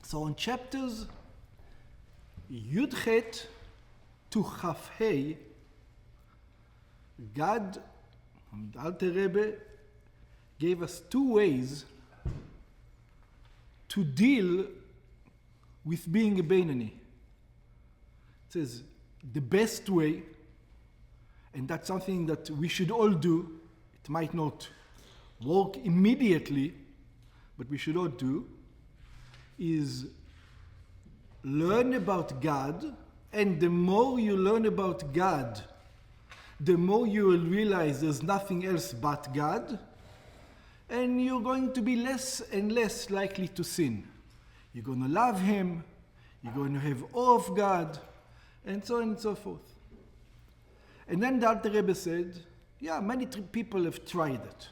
So in chapters Yudchet to Chafhei, God, the Alter Rebbe, gave us two ways to deal with being a Beinoni. It says the best way, and that's something that we should all do. It might not work immediately, but we should all do, is learn about God, and the more you learn about God, the more you will realize there's nothing else but God, and you're going to be less and less likely to sin. You're going to love Him, you're going to have awe of God, and so on and so forth. And then the Alter Rebbe said, yeah, many people have tried it.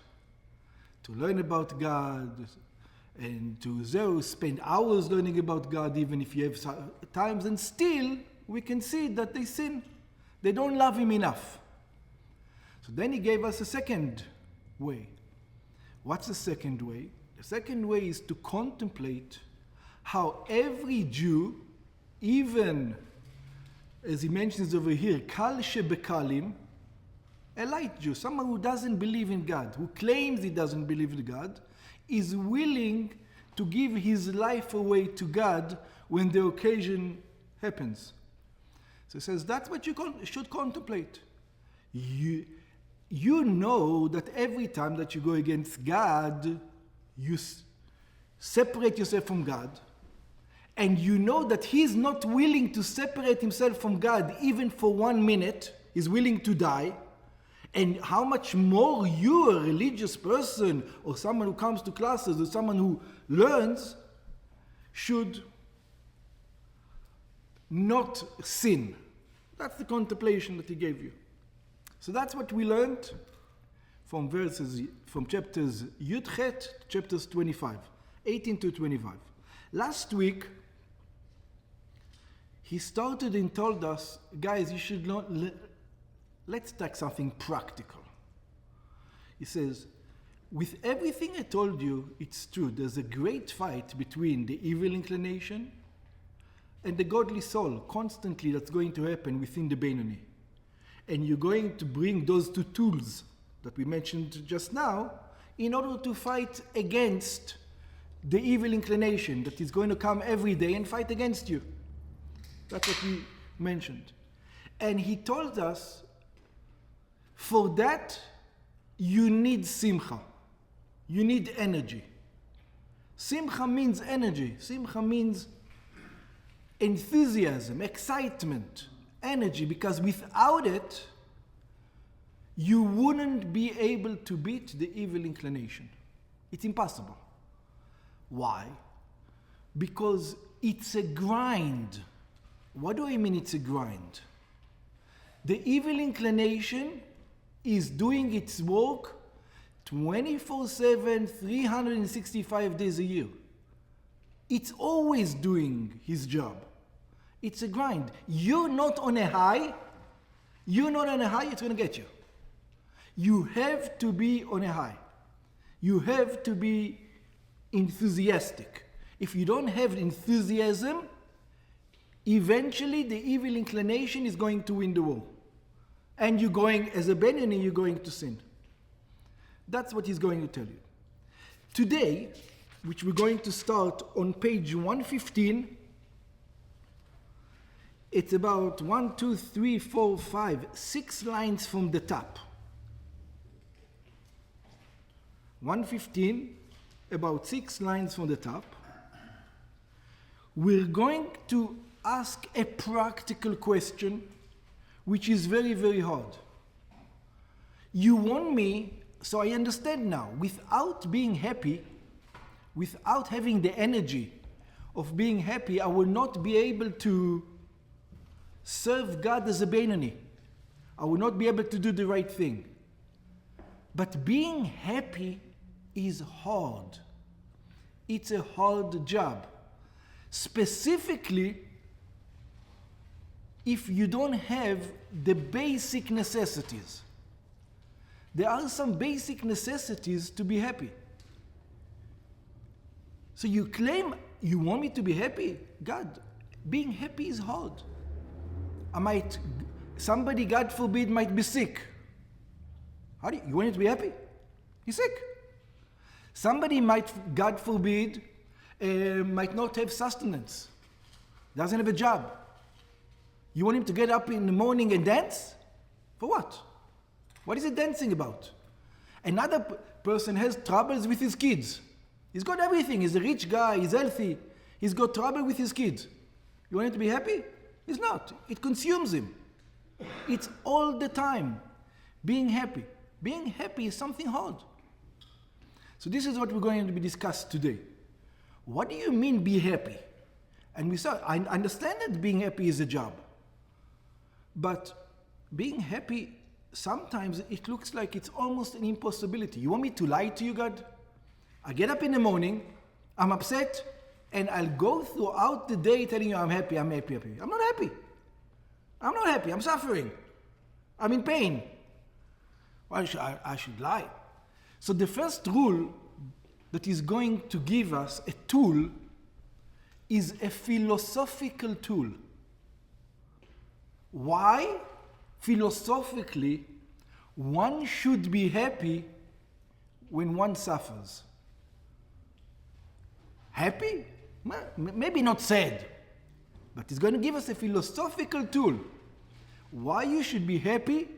To learn about God, and to spend hours learning about God, even if you have times, and still we can see that they sin. They don't love Him enough. So then he gave us a second way. What's the second way? The second way is to contemplate how every Jew, even as he mentions over here, Kal Shebekalim, a light Jew, someone who doesn't believe in God, who claims he doesn't believe in God, is willing to give his life away to God when the occasion happens. So he says that's what you should contemplate. You know that every time that you go against God, you separate yourself from God, and you know that He's not willing to separate Himself from God even for 1 minute. He's willing to die. And how much more you, a religious person, or someone who comes to classes, or someone who learns, should not sin. That's the contemplation that he gave you. So that's what we learned from chapters Yudchet, chapters 25, 18 to 25. Last week, he started and told us, guys, you should not, let's take something practical. He says, with everything I told you, it's true. There's a great fight between the evil inclination and the godly soul, constantly that's going to happen within the Beinoni. And you're going to bring those two tools that we mentioned just now in order to fight against the evil inclination that is going to come every day and fight against you. That's what we mentioned. And he told us, for that, you need simcha. You need energy. Simcha means energy. Simcha means enthusiasm, excitement, energy, because without it, you wouldn't be able to beat the evil inclination. It's impossible. Why? Because it's a grind. What do I mean it's a grind? The evil inclination is doing its work 24/7, 365 days a year. It's always doing his job. It's a grind. You're not on a high. You're not on a high, it's going to get you. You have to be on a high. You have to be enthusiastic. If you don't have enthusiasm, eventually the evil inclination is going to win the war. And you're going, as a Beinoni, you're going to sin. That's what he's going to tell you. Today, which we're going to start on page 115, it's about 1, 2, 3, 4, 5, 6 lines from the top. 115, about 6 lines from the top. We're going to ask a practical question, which is very, very hard. You want me, so I understand now, without being happy, without having the energy of being happy, I will not be able to serve God as a Beinoni. I will not be able to do the right thing. But being happy is hard. It's a hard job. Specifically, if you don't have the basic necessities. There are some basic necessities to be happy. So you claim you want me to be happy? God, being happy is hard. Somebody, God forbid, might be sick. You want me to be happy? He's sick. Somebody might, God forbid, might not have sustenance. Doesn't have a job. You want him to get up in the morning and dance? For what? What is he dancing about? Another person has troubles with his kids. He's got everything. He's a rich guy. He's healthy. He's got trouble with his kids. You want him to be happy? He's not. It consumes him. It's all the time. Being happy. Being happy is something hard. So this is what we're going to be discussed today. What do you mean be happy? And I understand that being happy is a job. But being happy, sometimes it looks like it's almost an impossibility. You want me to lie to you, God? I get up in the morning, I'm upset, and I'll go throughout the day telling you I'm happy. I'm not happy. I'm not happy. I'm suffering. I'm in pain. Why should I should lie? So the first rule that is going to give us a tool is a philosophical tool. Why? Philosophically, one should be happy when one suffers. Happy? Maybe not sad, but it's going to give us a philosophical tool. Why you should be happy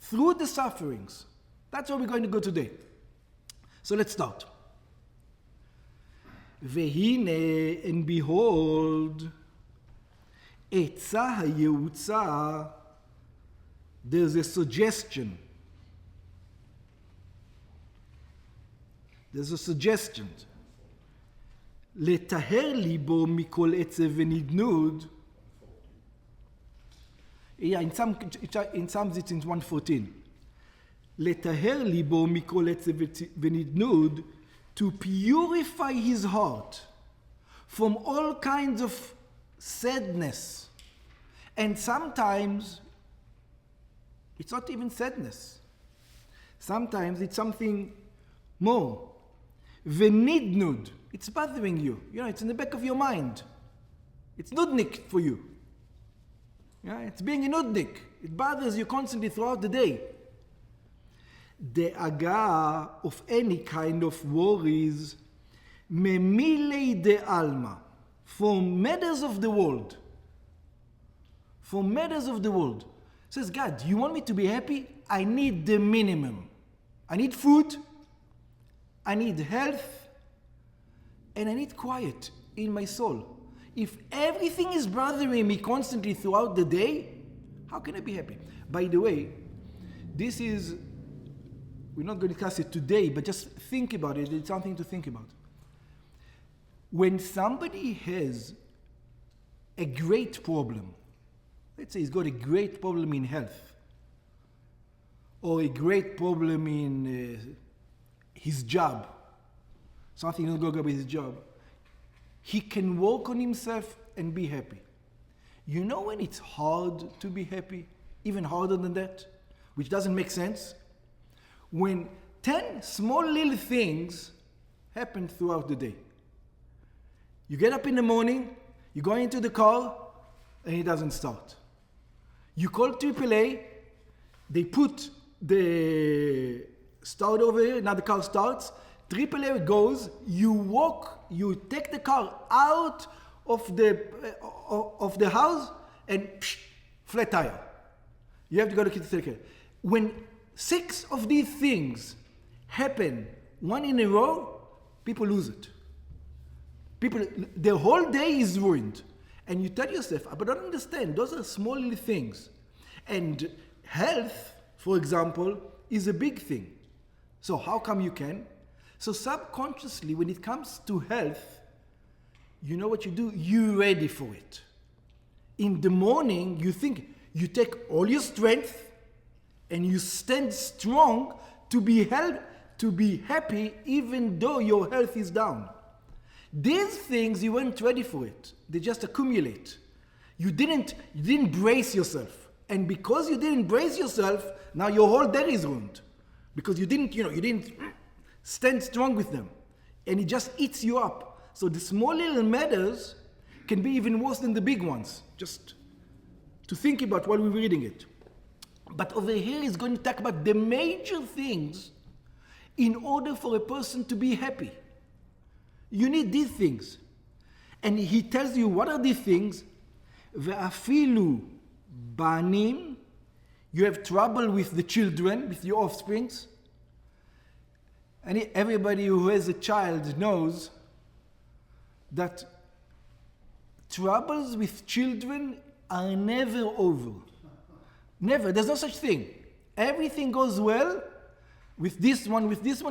through the sufferings. That's where we're going to go today. So let's start. Vehine, and behold, Etza hayeutzah, there's a suggestion. There's a suggestion. לטהר ליבו מכל עצב ונדנוד. Yeah, in some it's in 114. לטהר ליבו מכל עצב ונדנוד, to purify his heart from all kinds of sadness. And sometimes it's not even sadness. Sometimes it's something more. ונדנוד. It's bothering you. It's in the back of your mind. It's nudnik for you. It's being a nudnik. It bothers you constantly throughout the day. De'aga of any kind of worries, memile de alma, for matters of the world. For matters of the world. Says God, you want me to be happy? I need the minimum. I need food. I need health. And I need quiet in my soul. If everything is bothering me constantly throughout the day, how can I be happy? By the way, we're not going to discuss it today, but just think about it. It's something to think about. When somebody has a great problem, let's say he's got a great problem in health, or a great problem in his job, something not going with his job, he can work on himself and be happy. You know when it's hard to be happy? Even harder than that? Which doesn't make sense? When 10 small little things happen throughout the day. You get up in the morning, you go into the car, and it doesn't start. You call AAA, they put the start over here, now the car starts, AAA goes, you walk, you take the car out of the house, and flat tire. You have to go to take care. When 6 of these things happen, one in a row, people lose it. The whole day is ruined. And you tell yourself, but I don't understand, those are small little things. And health, for example, is a big thing. So how come you can? So subconsciously, when it comes to health, you know what you do? You're ready for it. In the morning, you think, you take all your strength and you stand strong to be happy even though your health is down. These things, you weren't ready for it. They just accumulate. You didn't brace yourself. And because you didn't brace yourself, now your whole day is ruined. Because you didn't stand strong with them. And it just eats you up. So the small little matters can be even worse than the big ones. Just to think about while we were reading it. But over here he's going to talk about the major things in order for a person to be happy. You need these things. And he tells you what are these things. Ve'afilu banim. You have trouble with the children, with your offsprings. And everybody who has a child knows that troubles with children are never over. Never. There's no such thing. Everything goes well with this one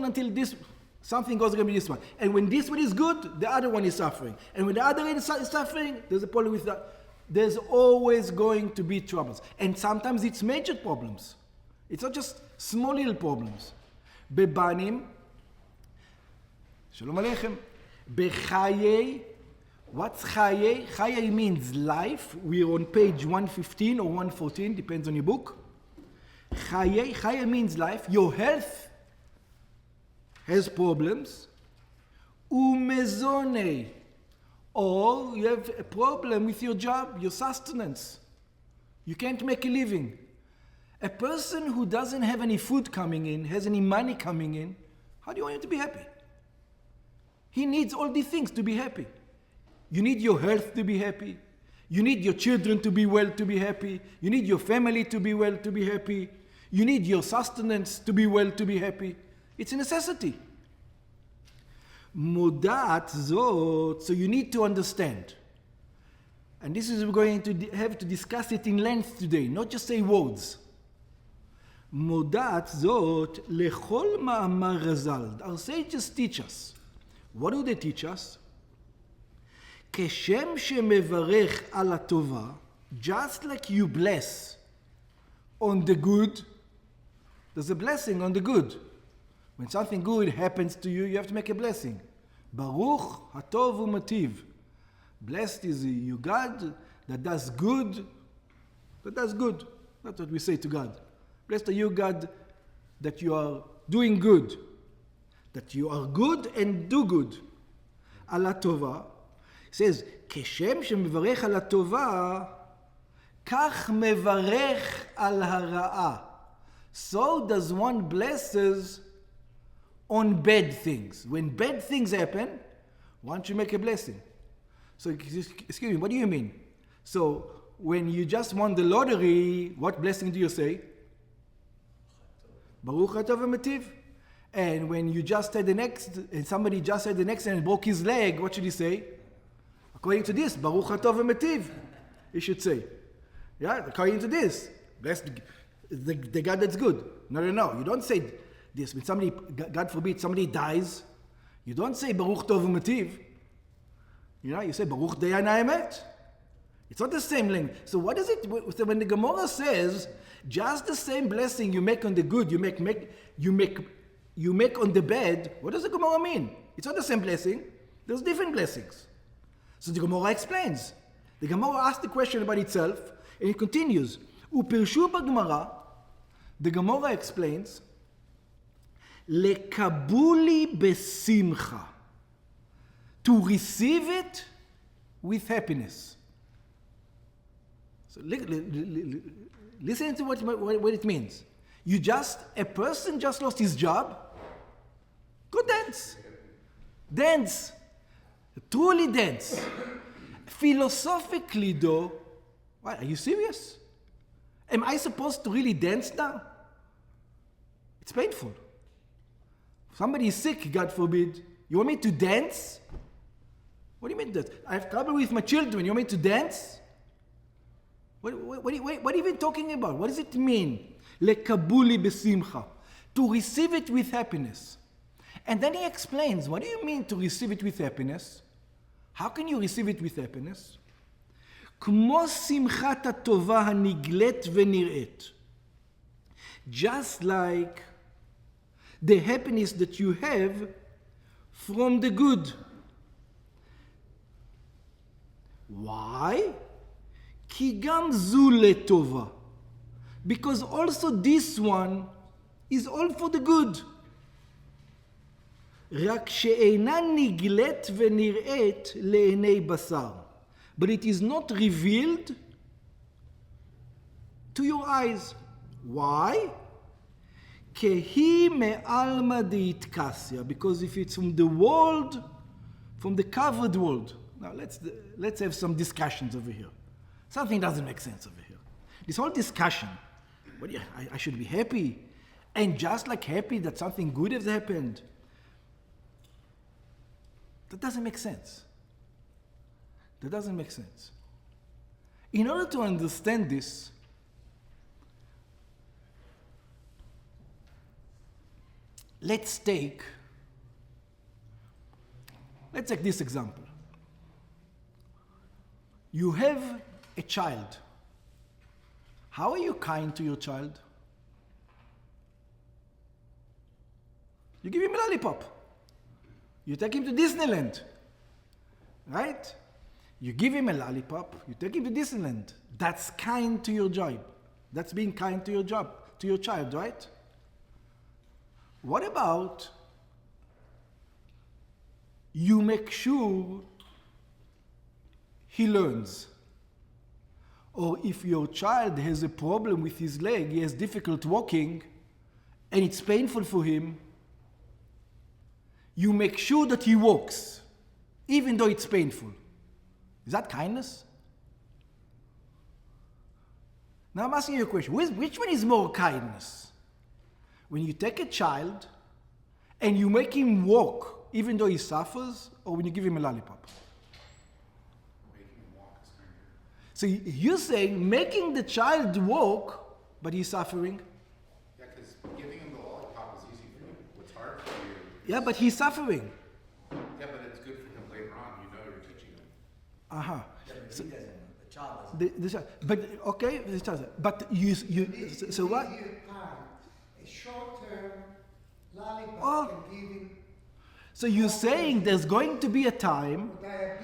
until this something goes wrong with this one. And when this one is good, the other one is suffering. And when the other one is suffering, there's a problem with that. There's always going to be troubles. And sometimes it's major problems. It's not just small little problems. Bebanim, Shalom Aleichem. Bechaye, what's chaye? Chaye means life. We're on page 115 or 114, depends on your book. Chaye means life. Your health has problems. Umezone, or you have a problem with your job, your sustenance. You can't make a living. A person who doesn't have any food coming in, has any money coming in, how do you want him to be happy? He needs all these things to be happy. You need your health to be happy. You need your children to be well to be happy. You need your family to be well to be happy. You need your sustenance to be well to be happy. It's a necessity. Modat zot, so you need to understand. And this is we're going to have to discuss it in length today, not just say words. Modat zot lechol ma'amar Razal. Our sages teach us. What do they teach us? Keshem shemevarech ala tova, just like you bless on the good, there's a blessing on the good. When something good happens to you, you have to make a blessing. Baruch hatov umativ. Blessed is you God that does good. That does good. That's what we say to God. Blessed are you, God, that you are doing good. That you are good and do good. Ala tova. It says, כשם שמברך על הטובה, כך מברך על הרעה. So does one blesses on bad things. When bad things happen, one should make a blessing. So, excuse me, what do you mean? So, when you just won the lottery, what blessing do you say? Baruch atov v'mativ. And when you just had and somebody just had the next and broke his leg, what should he say? According to this, Baruch atov v'mativ, he should say. Yeah, according to this, bless the God that's good. No, you don't say this. When somebody, God forbid, somebody dies, you don't say Baruch tov v'mativ. You say Baruch dayan ha'emet. It's not the same language. So what is it? So when the Gemara says, just the same blessing you make on the good, you make on the bad, what does the Gemara mean? It's not the same blessing. There's different blessings. So the Gemara explains. The Gemara asks the question about itself, and it continues. Upirshu b'Gemara, the Gemara explains, lekabuli besimcha, to receive it with happiness. So listen to what it means. A person just lost his job. Go dance. Dance. Truly dance. Philosophically though, what, are you serious? Am I supposed to really dance now? It's painful. Somebody is sick, God forbid. You want me to dance? What do you mean that? I have trouble with my children. You want me to dance? What are you even talking about? What does it mean? Lekabuli besimcha. To receive it with happiness. And then he explains, what do you mean to receive it with happiness? How can you receive it with happiness? כמו שמחת הטובה הנגלית ונראית. Just like the happiness that you have from the good. Why? כי גם זו לטובה. Because also this one is all for the good. רק שאינה נגלית ונראית לעיני בשר. But it is not revealed to your eyes. Why? כהי מעלמא דאיטקסיה. Because if it's from the world, from the covered world. Now let's have some discussions over here. Something doesn't make sense over here. This whole discussion, I should be happy, and just like happy that something good has happened. That doesn't make sense. That doesn't make sense. In order to understand this, let's take this example. You have a child. How are you kind to your child? You give him a lollipop. You take him to Disneyland. Right? You give him a lollipop, you take him to Disneyland. That's kind to your child. That's being kind to your child, right? What about you make sure he learns? Or if your child has a problem with his leg, he has difficult walking, and it's painful for him, you make sure that he walks, even though it's painful. Is that kindness? Now I'm asking you a question. Which one is more kindness? When you take a child and you make him walk, even though he suffers, or when you give him a lollipop? Making him walk is kinder. So you're saying making the child walk, but he's suffering? Yeah, because giving him the lollipop is easy for you. What's hard for you? Yeah, but he's suffering. Yeah, but it's good for him later on. You know you're teaching him. Uh-huh. Yeah, but he doesn't. The child doesn't. The child. But, okay, the child. But you so what? A short-term lollipop Oh. can give him So you're saying there's going to be a time, where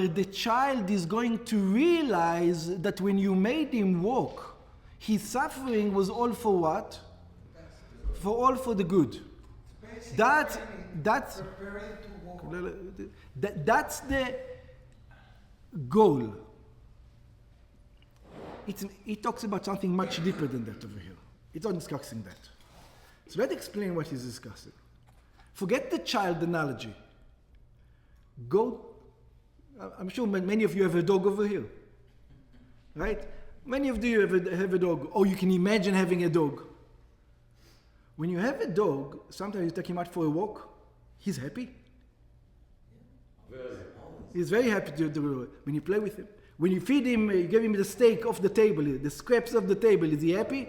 the child is going to realize that when you made him walk, his suffering was all for what? For the good. That's preparing to walk. that's the goal. It talks about something much deeper than that over here. It's not discussing that. So let's explain what he's discussing. Forget the child analogy. I'm sure many of you have a dog over here. Right? Many of you have a dog, or you can imagine having a dog. When you have a dog, sometimes you take him out for a walk, he's happy. He's very happy to do it. When you play with him. When you feed him, you give him the steak off the table, the scraps of the table, is he happy?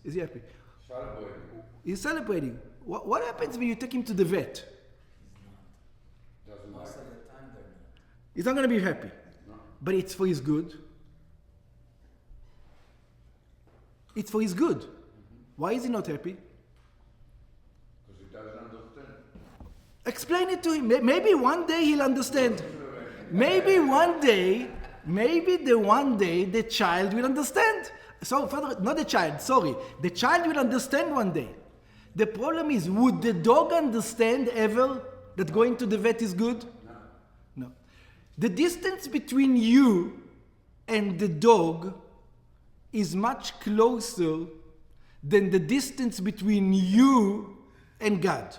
Is he happy? He's celebrating. What happens when you take him to the vet? Most of the time they're not. He's not going to be happy. No. But it's for his good. It's for his good. Why is he not happy? Because he doesn't understand. Explain it to him. Maybe one day he'll understand. Maybe the one day the child will understand. So, not the child, sorry. The child will understand one day. The problem is, would the dog understand ever that going to the vet is good? No. The distance between you and the dog is much closer than the distance between you and God.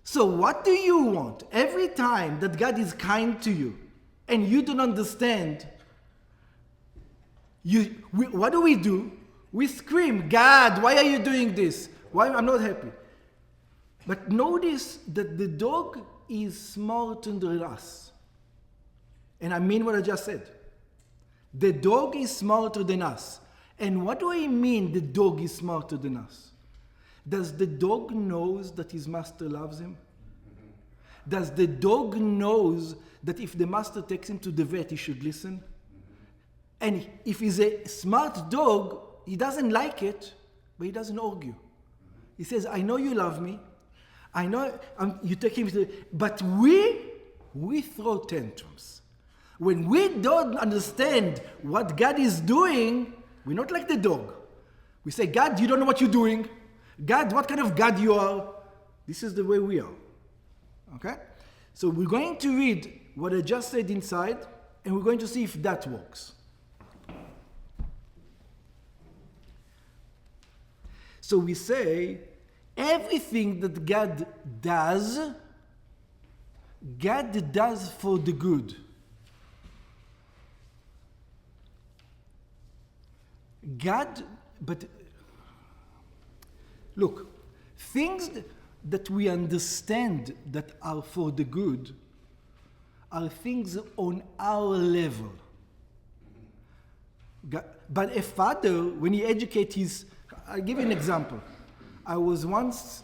So what do you want? Every time that God is kind to you and you don't understand, what do? We scream, God, why are you doing this? Why I'm not happy. But notice that the dog is smarter than us. And I mean what I just said. The dog is smarter than us. And what do I mean the dog is smarter than us? Does the dog knows that his master loves him? Does the dog knows that if the master takes him to the vet, he should listen? And if he's a smart dog, he doesn't like it, but he doesn't argue. He says, I know you love me. I know you take him to the... But we throw tantrums. When we don't understand what God is doing, we're not like the dog. We say, God, you don't know what you're doing. God, what kind of God you are? This is the way we are. Okay? So we're going to read what I just said inside, and we're going to see if that works. So we say, everything that God does for the good. But look, things that we understand that are for the good are things on our level. But a father, when he educates his... I'll give you an example. I was once...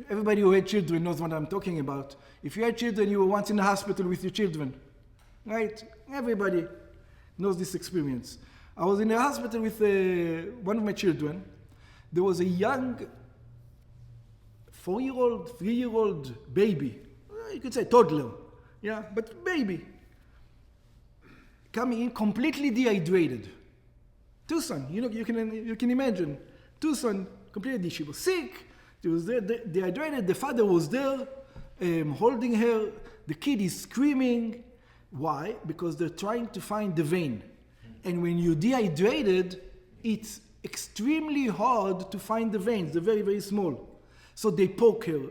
Everybody who had children knows what I'm talking about. If you had children, you were once in the hospital with your children. Right? Everybody knows this experience. I was in the hospital with one of my children. There was a young 4-year-old, 3-year-old baby. You could say toddler. Yeah, but baby. Coming in completely dehydrated. Tucson, you can imagine. Tucson, completely, she was sick. She was there, dehydrated. The father was there, holding her. The kid is screaming. Why? Because they're trying to find the vein. And when you're dehydrated, it's extremely hard to find the veins. They're very, very small. So they poke her,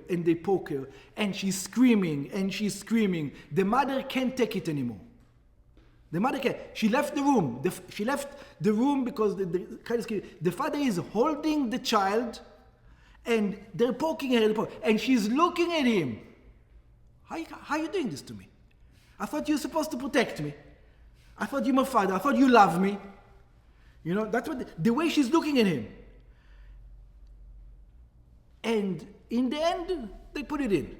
and she's screaming, The mother can't take it anymore. The mother can't. She left the room. She left the room because the father is holding the child, and they're poking her, and she's looking at him. How are you doing this to me? I thought you were supposed to protect me. I thought you're my father. I thought you love me. That's what the way she's looking at him. And in the end, they put it in.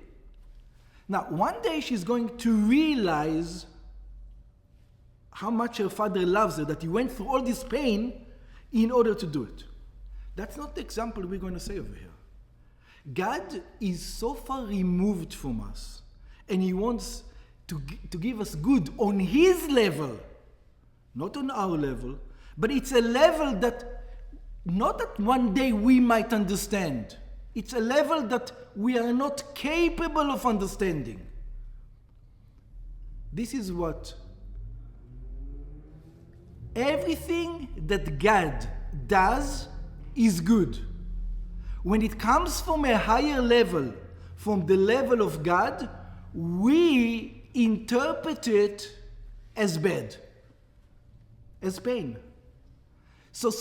Now, one day she's going to realize how much her father loves her, that he went through all this pain in order to do it. That's not the example we're going to say over here. God is so far removed from us, and he wants to give us good on his level, not on our level, but it's a level that not that one day we might understand. It's a level that we are not capable of understanding. This is what everything that God does is good. When it comes from a higher level, from the level of God, we interpret it as bad, as pain. So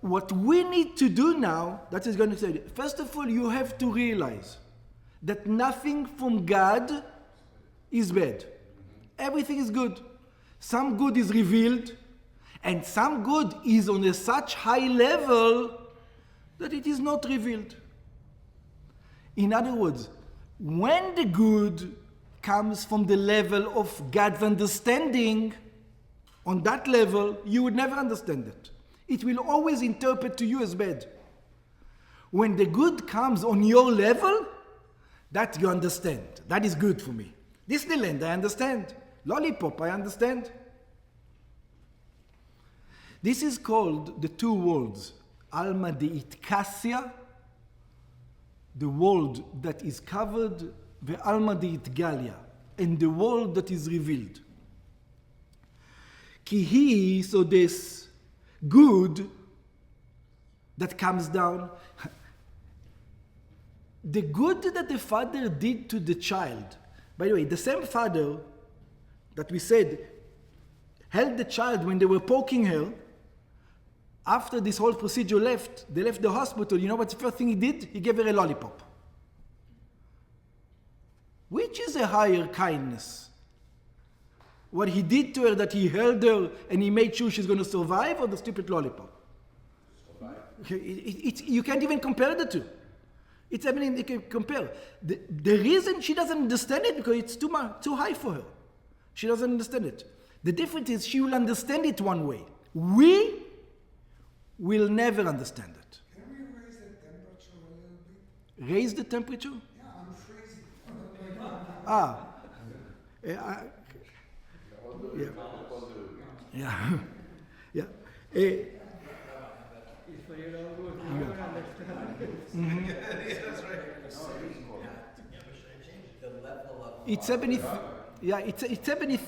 what we need to do now, that is going to say, first of all, you have to realize that nothing from God is bad. Everything is good. Some good is revealed, and some good is on a such high level that it is not revealed. In other words, when the good comes from the level of God's understanding, on that level, you would never understand it. It will always interpret to you as bad. When the good comes on your level, that you understand. That is good for me. Disneyland, I understand. Lollipop, I understand. This is called the two worlds. Alma deitkasia, the world that is covered, the Alma deitgalia, and the world that is revealed. Kihi, so this good that comes down, the good that the father did to the child, by the way, the same father that we said held the child when they were poking her, after this whole procedure they left the hospital, you know what the first thing he did? He gave her a lollipop. Which is a higher kindness? What he did to her, that he held her and he made sure she's going to survive, or the stupid lollipop? You can't even compare the two. It's everything you can compare. The reason she doesn't understand it, because it's too high for her. She doesn't understand it. The difference is she will understand it one way. We will never understand it. Can we raise the temperature a little bit? Raise the temperature? Yeah, I'm freezing. Yeah. Yeah. The level of It's happening. Yeah, it's happening.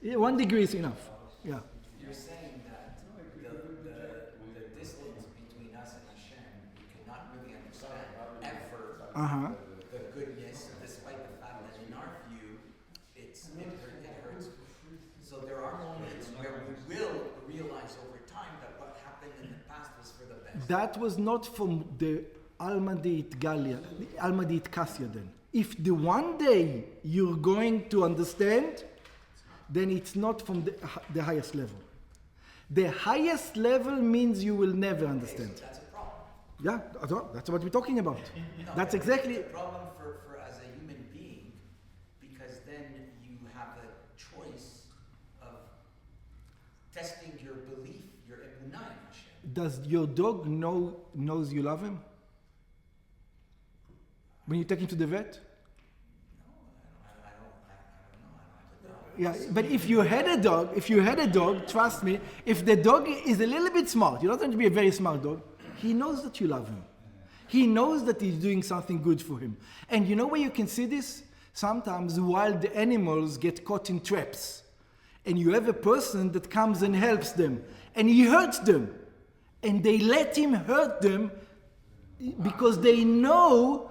1 degree is enough. Yeah. you're saying that the distance between us and Hashem, we cannot really understand ever the goodness, despite the fact that in our view, it hurts. So there are moments where we will realize over time that what happened in the past was for the best. That was not from the Alma de Itgalia, the Alma de Itkasia then. If the one day you're going to understand, then it's not from the highest level. The highest level means you will never understand. That's a problem. Yeah, that's what we're talking about. No, That's it's exactly. a problem for as a human being, because then you have a choice of testing your belief, your emunah in Hashem. Does your dog knows you love him? When you take him to the vet? I don't know. I don't have a dog. Yeah, but if you had a dog, trust me, if the dog is a little bit smart, you don't have to be a very smart dog, he knows that you love him. He knows that he's doing something good for him. And you know where you can see this? Sometimes wild animals get caught in traps. And you have a person that comes and helps them. And he hurts them. And they let him hurt them because they know.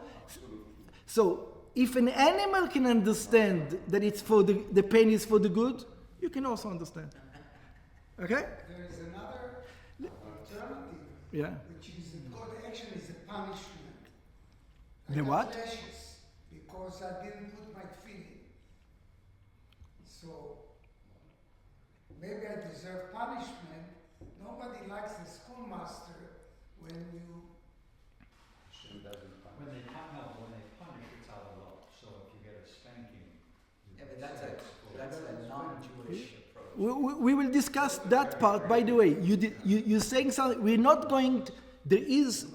So if an animal can understand that it's for the pain is for the good, you can also understand. Okay? There is another alternative, Yeah. which is that God action is a punishment. I The got what? lashes because I didn't put my feet in. So maybe I deserve punishment. Nobody likes a schoolmaster when you. When they punish, it's out of love. So if you get a spanking. Yeah, but that's a non-Jewish approach. We will discuss that part. By the way, you're saying something. We're not going to, there is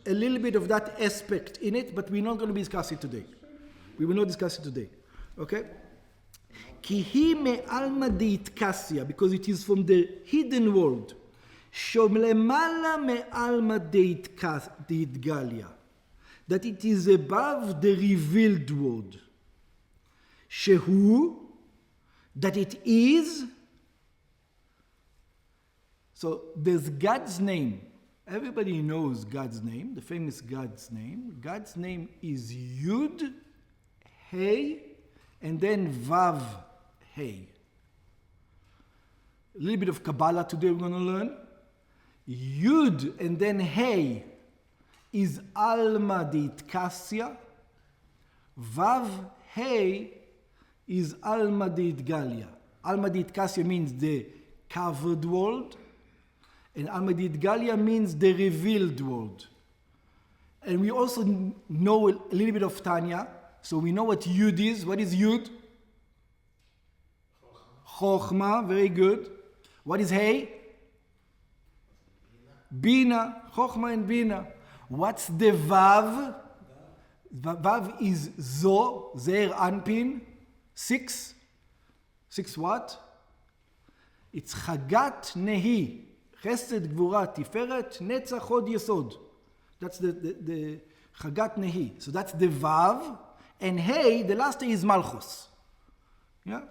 a little bit of that aspect in it, but we're not going to discuss it today. We will not discuss it today. Okay? Ki hi me'alma deitkasia, because it is from the hidden world. Shomlemala me'alma deitgalia, that it is above the revealed world. Shehu, that it is. So there's God's name. Everybody knows God's name, the famous God's name. God's name is Yud, Hey, and then Vav, Hey. A little bit of Kabbalah today we're going to learn. Yud and then Hey is Alma Deitkasia. Vav, Hey is Alma Deitgalia. Alma Deitkasia means the covered world. And Alma Deitgalia means the revealed world. And we also know a little bit of Tanya. So we know what Yud is. What is Yud? Chochma, very good. What is Hey? Bina, Chochma and Bina. What's the Vav? Vav is Zo, Zeir Anpin. 6. 6 what? It's Chagat Nehi. Chesed, Gvura, Tiferet, Netzach, Hod, Yesod. That's the Chagat Nehi. So that's the Vav. And Hey, the last day is Malchus. Yeah?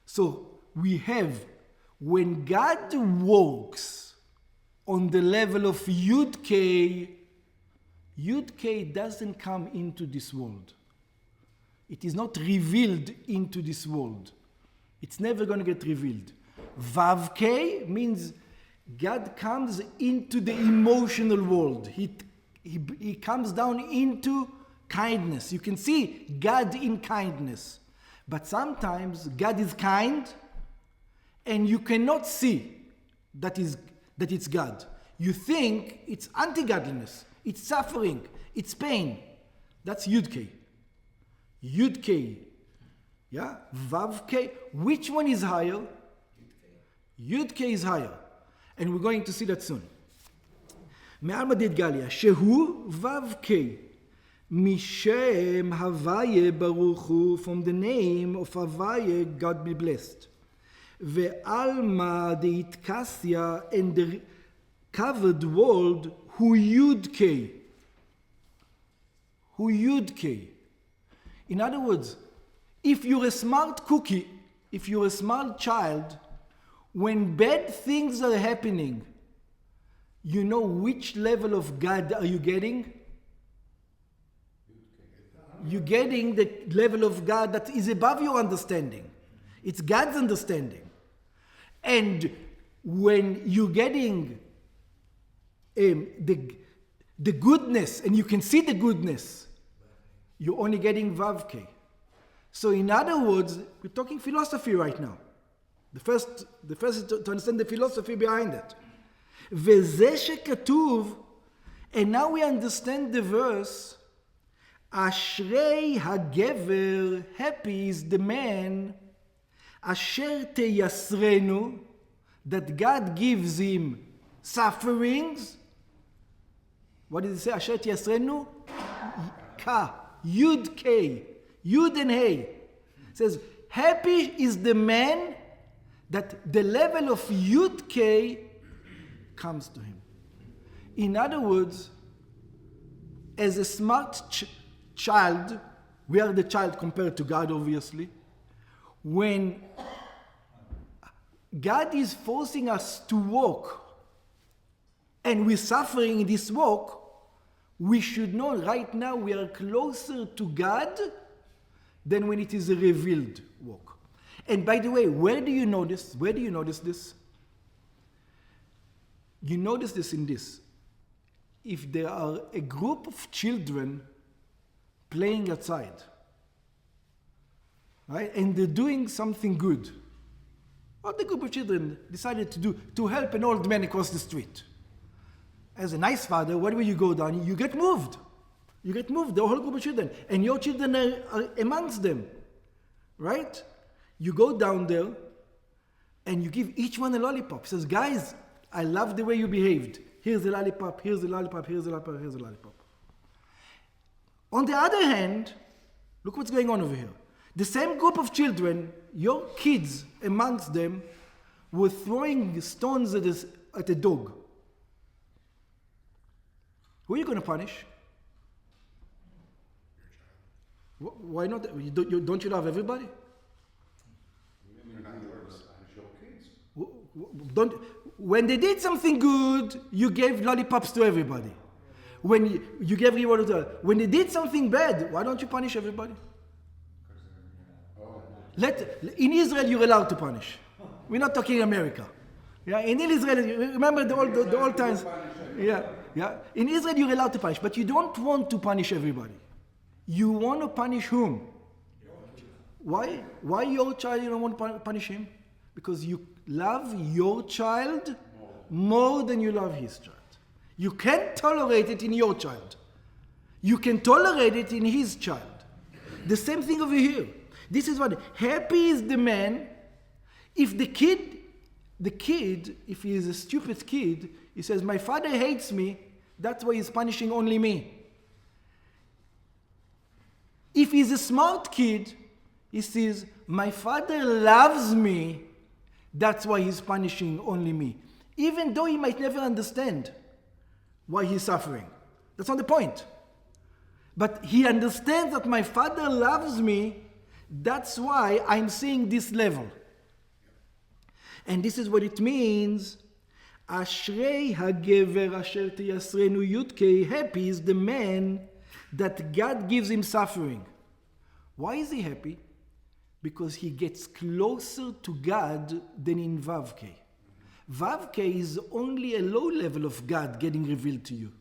So we have, when God works on the level of Yud K doesn't come into this world. It is not revealed into this world. It's never going to get revealed. Vav K means God comes into the emotional world. He comes down into kindness. You can see God in kindness. But sometimes God is kind and you cannot see that it's God. You think it's anti-godliness, it's suffering, it's pain. That's Yud K. Yud K. Yeah? Vav K. Which one is higher? Yud K is higher. And we're going to see that soon. Me'alma Deitgalia, Shehu Vav K. Mishem Havaye Baruch Hu, from the name of Havaye, God be blessed. Ve'alma Deitkasia, and the covered world hu yud k. Hu yud k. In other words, if you're a smart cookie, if you're a smart child, when bad things are happening, you know which level of God are you getting? You're getting the level of God that is above your understanding. It's God's understanding. And when you're getting the goodness, and you can see the goodness, you're only getting Vavke. So in other words, we're talking philosophy right now. The first is to understand the philosophy behind it. וזה שכתוב, and now we understand the verse, אשרי הגבר, happy is the man, אשר תייסרנו, that God gives him sufferings. What did it say? אשר תייסרנו? Ka, Yud K, Yud and Hey. It says, happy is the man that the level of Yud K comes to him. In other words, as a smart child, we are the child compared to God, obviously. When God is forcing us to walk, and we're suffering in this walk, we should know right now we are closer to God than when it is a revealed walk. And by the way, where do you notice? Where do you notice this? You notice this in this. If there are a group of children playing outside, right, and they're doing something good, what the group of children decided to do to help an old man across the street. As a nice father, wherever you go down, you get moved. You get moved, the whole group of children. And your children are amongst them, right? You go down there and you give each one a lollipop. He says, guys, I love the way you behaved. Here's the lollipop, here's the lollipop, here's the lollipop, here's the lollipop. On the other hand, look what's going on over here. The same group of children, your kids amongst them, were throwing stones at a dog. Who are you going to punish? Why not? Don't you love everybody? They're not yours. When they did something good, you gave lollipops to everybody. When you gave reward to when they did something bad, why don't you punish everybody? In Israel, you're allowed to punish. We're not talking America. Yeah, in Israel, remember the old times. Yeah. In Israel, you're allowed to punish, but you don't want to punish everybody. You want to punish whom? Why? Why your child? You don't want to punish him? Because you love your child more than you love his child. You can't tolerate it in your child. You can tolerate it in his child. The same thing over here. This is what happy is the man if the kid, if he is a stupid kid, he says, my father hates me, that's why he's punishing only me. If he's a smart kid, he says, my father loves me, that's why he's punishing only me. Even though he might never understand why he's suffering. That's not the point. But he understands that my father loves me, that's why I'm seeing this level. And this is what it means. Ashrei hagever asher tiyasrenu yudkei. Happy is the man that God gives him suffering. Why is he happy? Because he gets closer to God than in Vavke. Vavke is only a low level of God getting revealed to you.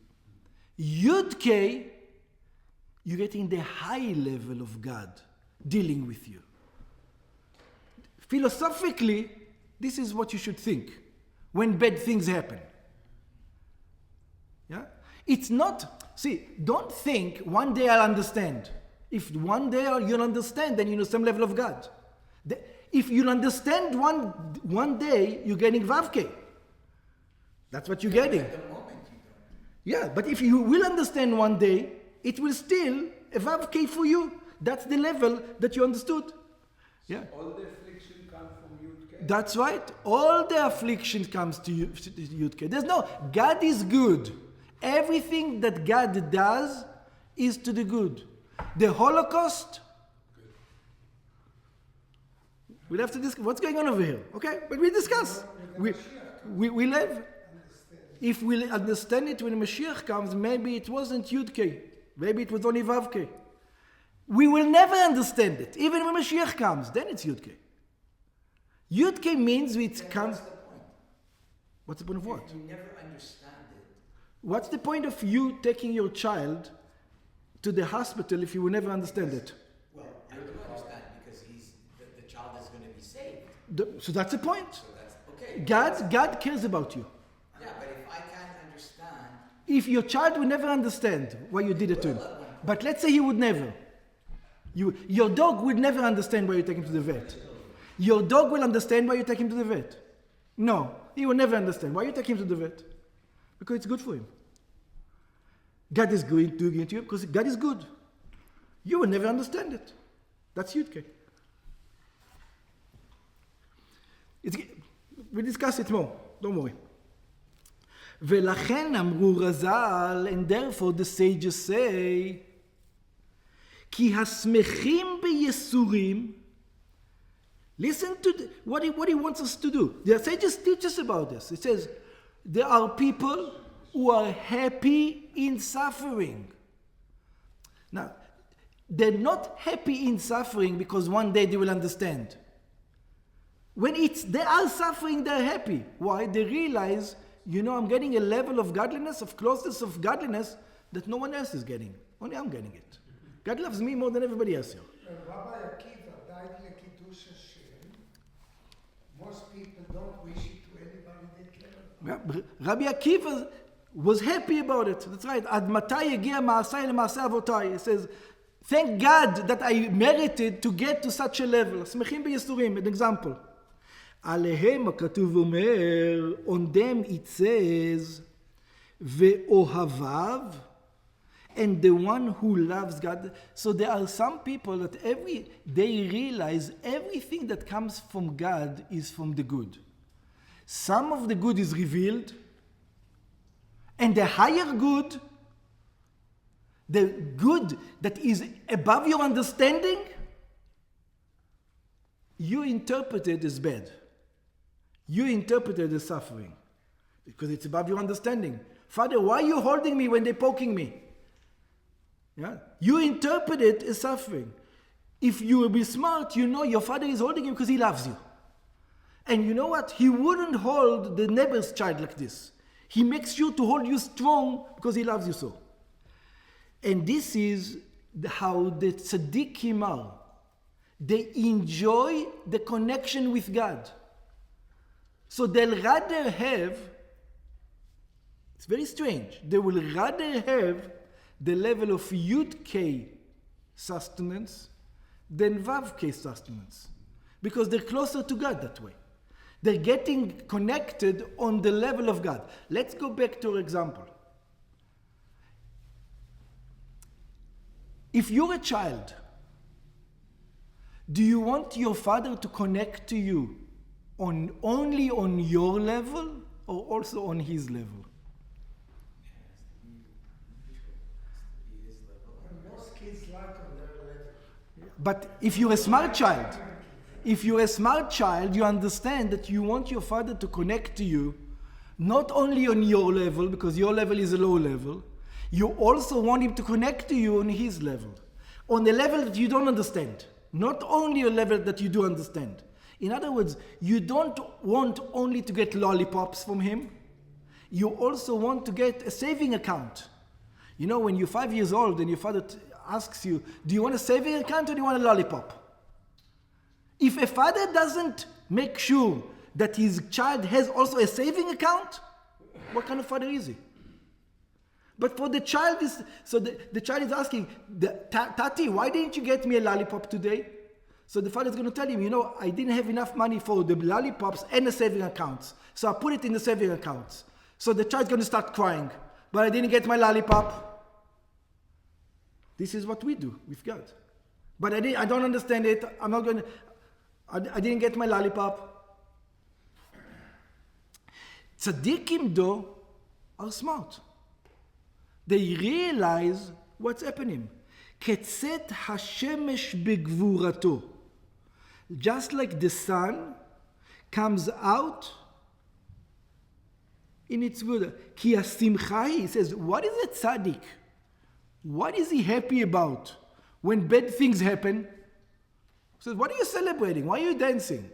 Yudke, you're getting the high level of God dealing with you. Philosophically, this is what you should think when bad things happen. Yeah? It's not, don't think one day I'll understand. If one day you'll understand, then you know some level of God. If you'll understand one day, you're getting Vavke. That's what you're getting. At the moment you don't. Yeah, but if you will understand one day, it will still a Vavke for you. That's the level that you understood. Yeah. All the affliction come from Yud K? That's right. All the affliction comes to Yud-K. There's no, God is good. Everything that God does is to the good. The Holocaust, we'll have to discuss what's going on over here. Okay? But we discuss. We live. If we understand it when Mashiach comes, maybe it wasn't Yud-K. Maybe it was only Vav-K. We will never understand it. Even when Mashiach comes, then it's Yud-K. Yud-K means it comes... What's the point? What's the point of what? If you never understand it. What's the point of you taking your child to the hospital if you will never understand it? Well, I do understand because the child is going to be saved. So that's the point. So that's okay. God cares about you. Yeah, but if I can't understand... If your child will never understand why you did it to him, but let's say he would never. Your dog would never understand why you take him to the vet. Your dog will understand why you take him to the vet. No, he will never understand. Why you take him to the vet? Because it's good for him. God is doing it to you because God is good. You will never understand it. That's Yud-K. We discuss it more. Don't worry. ולכן אמרו רז"ל, and therefore the sages say, כי השמחים בייסורים, listen to what he wants us to do. The sages teach us about this. It says, there are people who are happy in suffering. Now, they're not happy in suffering because one day they will understand. When they are suffering, they're happy. Why? They realize, I'm getting a level of godliness, of closeness of godliness that no one else is getting. Only I'm getting it. God loves me more than everybody else here. Rabbi Akiva died in Kiddush Hashem. Most people don't wish it to anybody they care about. Yeah, Rabbi Akiva was happy about it. That's right. Ad matai yagia ma'asai le'ma'asei avotai. He says, thank God that I merited to get to such a level. Smechim b'yesurim, an example. עליהם הכתוב אומר, on them it says, ואוהביו, and the one who loves God. So there are some people that they realize everything that comes from God is from the good. Some of the good is revealed, and the higher good, the good that is above your understanding, you interpret it as bad. You interpret it as suffering because it's above your understanding. Father, why are you holding me when they're poking me? Yeah? You interpret it as suffering. If you will be smart, your father is holding you because he loves you. And you know what? He wouldn't hold the neighbor's child like this. He makes sure to hold you strong because he loves you so. And this is how the tzaddikim are. They enjoy the connection with God. So they'll rather have, it's very strange, they will rather have the level of Yud-K sustenance than Vav-K sustenance. Because they're closer to God that way. They're getting connected on the level of God. Let's go back to our example. If you're a child, do you want your father to connect to you only on your level or also on his level? Most kids like on their level. But if you're a smart child, you understand that you want your father to connect to you not only on your level, because your level is a low level, you also want him to connect to you on his level, on a level that you don't understand, not only a level that you do understand. In other words, you don't want only to get lollipops from him, you also want to get a saving account. When you're 5 years old and your father asks you, do you want a saving account or do you want a lollipop? If a father doesn't make sure that his child has also a saving account, what kind of father is he? But for the child, the child is asking, Tati, why didn't you get me a lollipop today? So the father is going to tell him, I didn't have enough money for the lollipops and the saving accounts. So I put it in the saving accounts. So the child's going to start crying. But I didn't get my lollipop. This is what we do with God. But I don't understand it. I didn't get my lollipop. Tzaddikim, though, are smart. They realize what's happening. Ketzet hashemesh begvurato. Just like the sun comes out in its good. Ki hasimcha, he says, what is a tzaddik? What is he happy about when bad things happen? He says, what are you celebrating? Why are you dancing?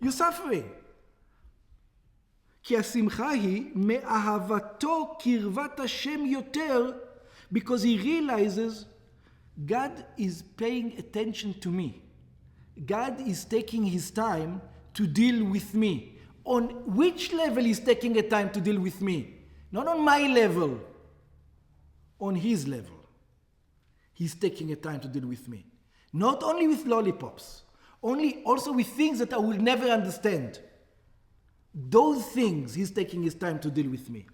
You're suffering. כי השמחה היא מאהבתו קרבת השם יותר, because he realizes God is paying attention to me. God is taking his time to deal with me. On which level he's taking a time to deal with me? Not on my level, on his level. He's taking a time to deal with me. Not only with lollipops, also with things that I will never understand. Those things he's taking his time to deal with me.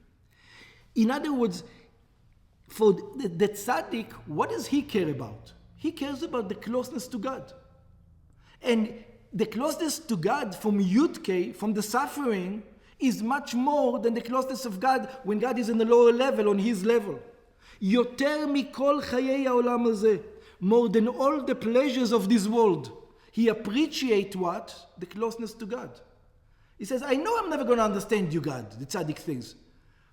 In other words, for the tzaddik, what does he care about? He cares about the closeness to God. And the closeness to God from Yud-K, from the suffering, is much more than the closeness of God when God is in the lower level, on his level. יותר מכל חיי העולם הזה, more than all the pleasures of this world. He appreciates what? The closeness to God. He says, I know I'm never going to understand you, God, the tzaddik things.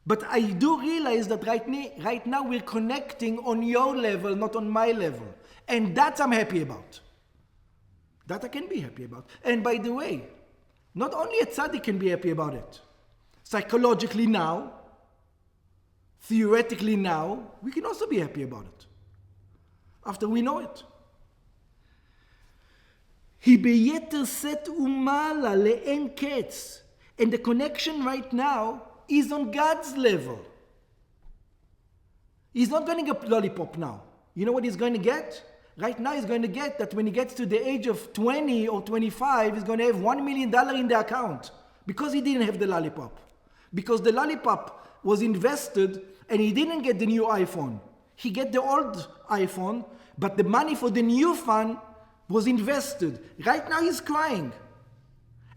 But I do realize that right now we're connecting on your level, not on my level. And that I'm happy about. That I can be happy about. And by the way, not only a tzaddik can be happy about it. Psychologically now, theoretically now, we can also be happy about it. After we know it. היא ביתר שאת ומעלה לאין קץ. And the connection right now is on God's level. He's not going to get lollipop now. You know what he's going to get? Right now he's going to get that when he gets to the age of 20 or 25, he's going to have $1 million in the account. Because he didn't have the lollipop. Because the lollipop was invested and he didn't get the new iPhone. He get the old iPhone, but the money for the new phone was invested. Right now he's crying.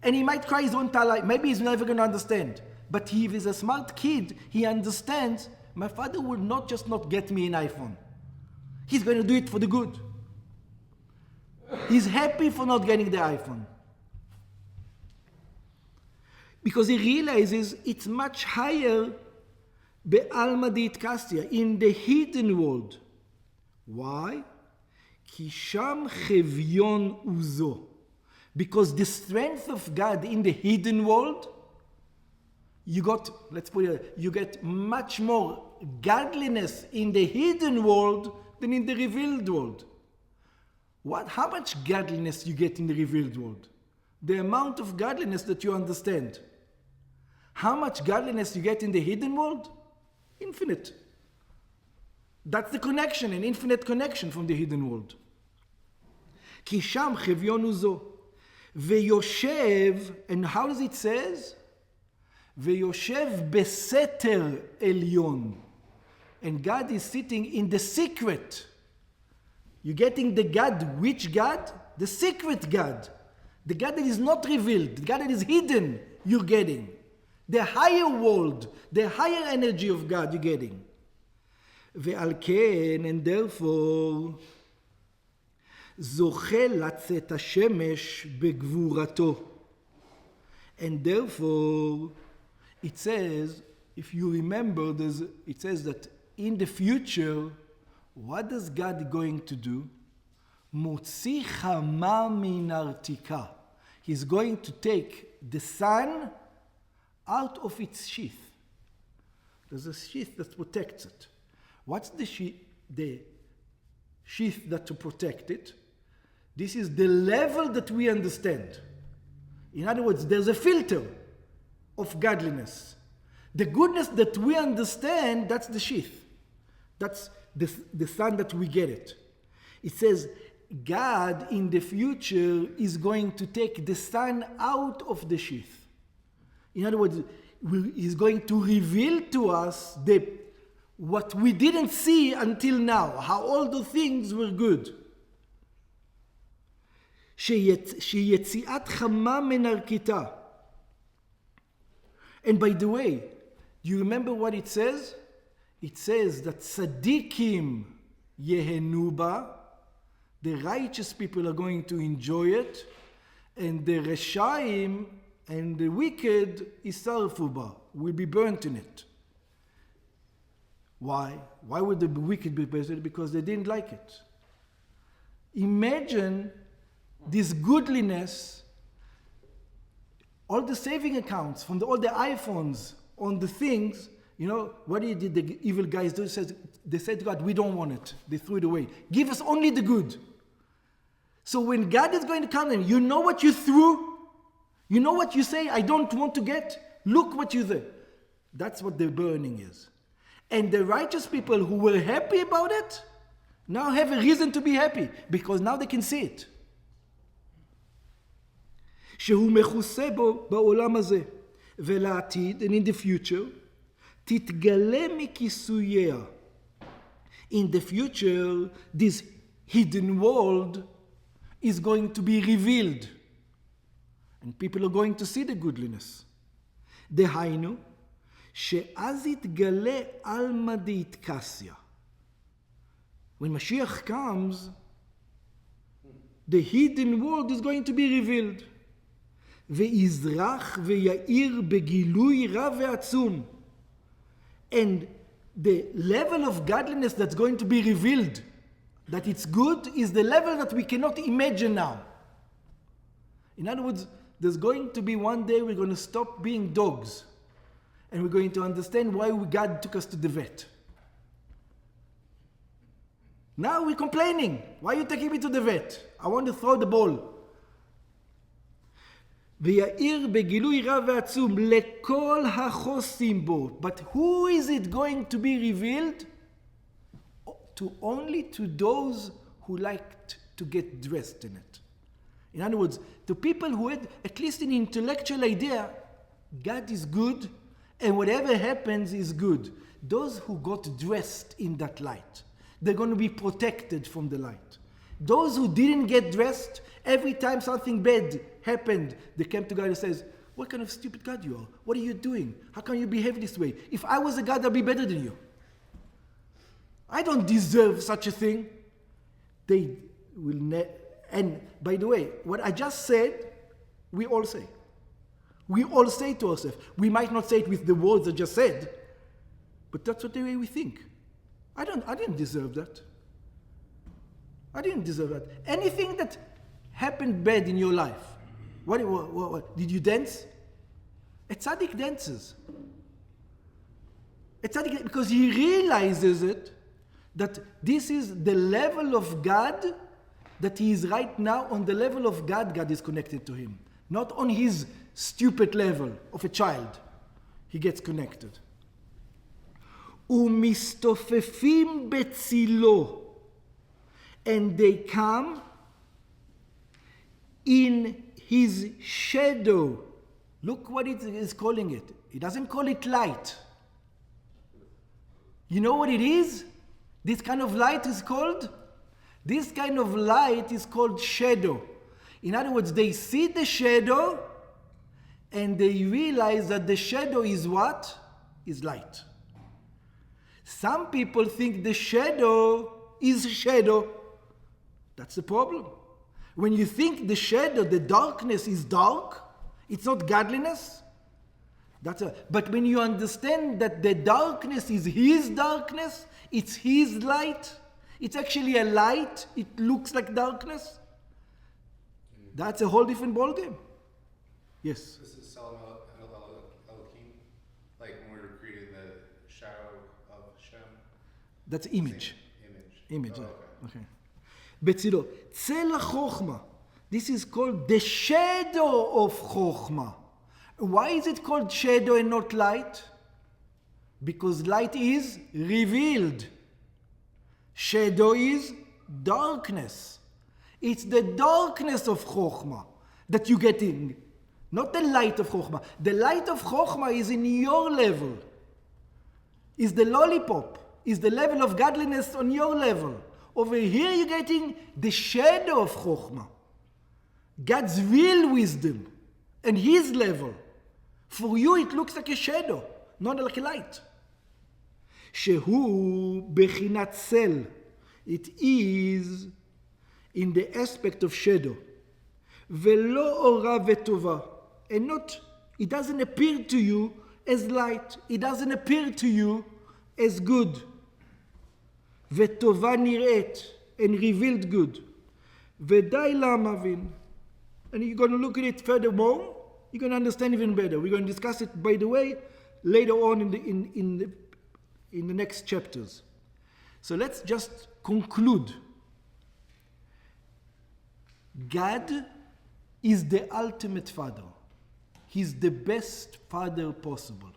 And he might cry his own entire life. Maybe he's never going to understand. But he is a smart kid. He understands, my father will not just not get me an iPhone. He's going to do it for the good. He's happy for not getting the iPhone. Because he realizes it's much higher be'alma di'tkastia, in the hidden world. Why? כי שם חביון עוזו. Because the strength of God in the hidden world, you get much more godliness in the hidden world than in the revealed world. How much godliness you get in the revealed world? The amount of godliness that you understand. How much godliness you get in the hidden world? Infinite. That's the connection, an infinite connection from the hidden world. כי שם חביון עוזו. ויושב, and how does it says? ויושב בסתר עליון. And God is sitting in the secret. You're getting the God, which God? The secret God. The God that is not revealed, the God that is hidden, you're getting. The higher world, the higher energy of God you're getting. ועל כן, and therefore, זוכה לצאת השמש בגבורתו. And therefore, it says, if you remember, it says that in the future, what is God going to do? מוציא חמה מן הרתיקה. He's going to take the sun out of its sheath. There's a sheath that protects it. What's the sheath? The sheath that to protect it. This is the level that we understand. In other words, there's a filter of godliness. The goodness that we understand, that's the sheath. That's the sun that we get it. It says, God in the future is going to take the sun out of the sheath. In other words, He's going to reveal to us what we didn't see until now, how all the things were good. שיציאת חמה מן הרקיתה. And by the way, do you remember what it says? It says that tzaddikim yehenu ba, the righteous people are going to enjoy it, and the reshaim and the wicked isarfu ba, will be burnt in it. Why? Why would the wicked be burnt? Because they didn't like it. Imagine this goodliness, all the saving accounts from all the iPhones on the things. You know, what did the evil guys do? They said to God, we don't want it. They threw it away. Give us only the good. So when God is going to come in, you know what you threw? You know what you say, I don't want to get? Look what you did. That's what the burning is. And the righteous people who were happy about it, now have a reason to be happy, because now they can see it. שהוא מכוסה בו בעולם הזה, ולעתיד, and in the future, תתגלה מכיסוייה. In the future, this hidden world is going to be revealed. And people are going to see the goodliness. דהיינו, שאז יתגלה עלמא דאיטקסיה. When Mashiach comes, the hidden world is going to be revealed. ויזרח ויאיר בגילוי רב ועצום. And the level of godliness that's going to be revealed, that it's good, is the level that we cannot imagine now. In other words, there's going to be one day we're going to stop being dogs, and we're going to understand why God took us to the vet. Now we're complaining. Why are you taking me to the vet? I want to throw the ball. ויאיר בגילוי רב ועצום לכל החוסים בו. But who is it going to be revealed? Only to those who liked to get dressed in it. In other words, to people who had at least an intellectual idea, God is good and whatever happens is good. Those who got dressed in that light, they're going to be protected from the light. Those who didn't get dressed, every time something bad happened, they came to God and says, what kind of stupid God you are? What are you doing? How can you behave this way? If I was a God, I'd be better than you. I don't deserve such a thing. They will and by the way, what I just said, we all say. We all say to ourselves. We might not say it with the words I just said, but that's what the way we think. I didn't deserve that. I didn't deserve that. Anything that happened bad in your life, what did you dance? A tzaddik dances. A tzaddik, because he realizes it, that this is the level of God, that he is right now on the level of God. God is connected to him, not on his stupid level of a child. He gets connected. ומסתופפים בצילו, and they come in his shadow. Look what it is calling it. He doesn't call it light. You know what it is? This kind of light is called? This kind of light is called shadow. In other words, they see the shadow and they realize that the shadow is what? Is light. Some people think the shadow is shadow. That's the problem. When you think the shadow, the darkness is dark, it's not godliness. But when you understand that the darkness is his darkness, it's his light, it's actually a light, it looks like darkness, that's a whole different ballgame. Yes? This is Salam Elohim, like when we were creating the shadow of Shem. That's image. Image. Oh, okay. בצילו, צל החוכמה. This is called the shadow of Chokhmah. Why is it called shadow and not light? Because light is revealed. Shadow is darkness. It's the darkness of Chokhmah that you get in, not the light of Chokhmah. The light of Chokhmah is in your level. Is the lollipop. Is the level of godliness on your level. Over here you're getting the shadow of Chokhmah. God's real wisdom and his level. For you it looks like a shadow, not like a light. שהוא בחינת צל. It is in the aspect of shadow. ולא אורה וטובה. And not, it doesn't appear to you as light. It doesn't appear to you as good. וטובה נראית, and revealed good. ודי להמבין. And you're going to look at it furthermore, you're going to understand even better. We're going to discuss it, by the way, later on in the next chapters. So let's just conclude. God is the ultimate father. He's the best father possible.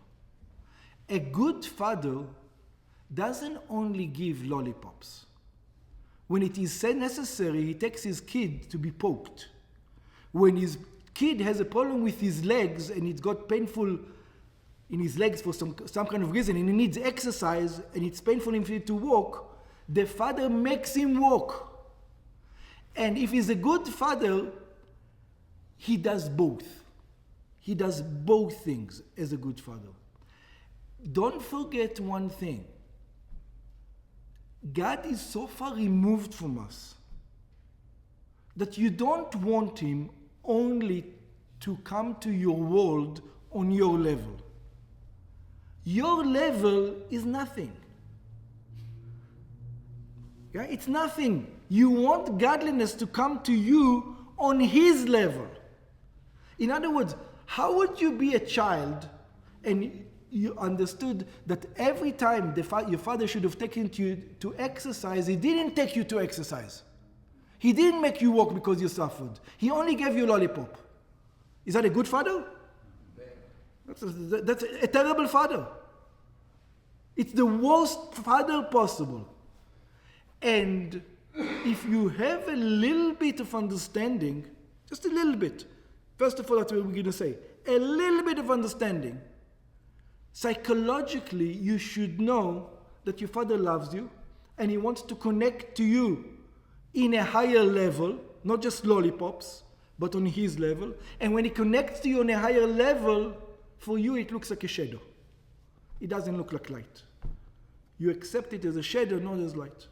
A good father doesn't only give lollipops. When it is necessary, he takes his kid to be poked. When his kid has a problem with his legs and it's got painful in his legs for some kind of reason and he needs exercise and it's painful for him to walk, the father makes him walk. And if he's a good father, he does both. He does both things as a good father. Don't forget one thing. God is so far removed from us that you don't want him only to come to your world on your level. Your level is nothing. Yeah, it's nothing. You want godliness to come to you on his level. In other words, how would you be a child and you understood that every time your father should have taken you to exercise, he didn't take you to exercise. He didn't make you walk because you suffered. He only gave you a lollipop. Is that a good father? That's a terrible father. It's the worst father possible. And if you have a little bit of understanding, just a little bit, first of all, that's what we're going to say, a little bit of understanding, psychologically, you should know that your father loves you and he wants to connect to you in a higher level, not just lollipops, but on his level. And when he connects to you on a higher level, for you it looks like a shadow. It doesn't look like light. You accept it as a shadow, not as light.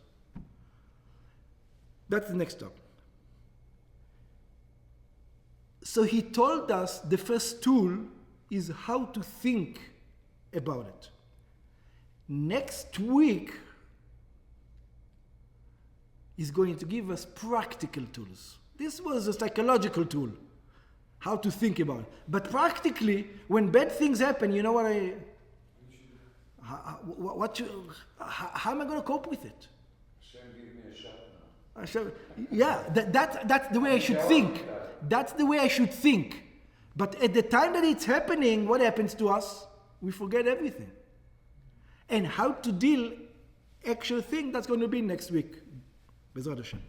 That's the next step. So he told us the first tool is how to think about it. Next week is going to give us practical tools. This was a psychological tool, how to think about it. But practically, when bad things happen, you know what how am I going to cope with it? Yeah, that's the way I should think. That's the way I should think. But at the time that it's happening, what happens to us? We forget everything. And how to deal actual thing, that's going to be next week. Bezrat Hashem.